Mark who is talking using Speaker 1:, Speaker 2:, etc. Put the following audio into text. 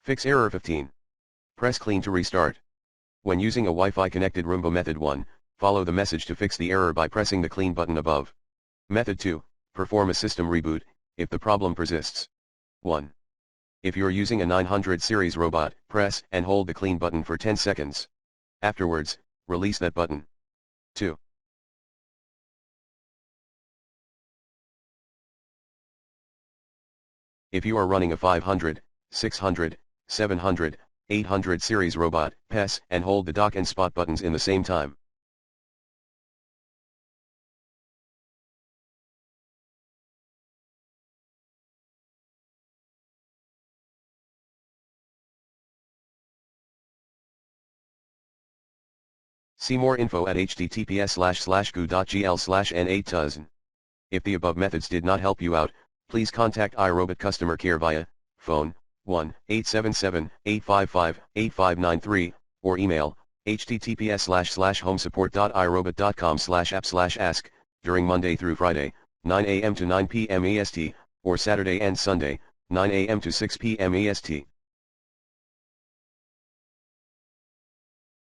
Speaker 1: Fix error 15. Press clean to restart. When using a Wi-Fi connected Roomba. Method 1, follow the message to fix the error by pressing the clean button above. Method 2, perform a system reboot, if the problem persists. 1. If you're using a 900 series robot, press and hold the clean button for 10 seconds. Afterwards, release that button. 2. If you are running a 500, 600, 700, 800 series robot, press and hold the dock and spot buttons in the same time. See more info at https://goo.gl/n8tuz. If the above methods did not help you out, please contact iRobot customer care via phone 1-877-855-8593 or email https://homesupport.irobot.com/app/ask during Monday through Friday, 9 a.m. to 9 p.m. EST, or Saturday and Sunday, 9 a.m. to 6 p.m. EST.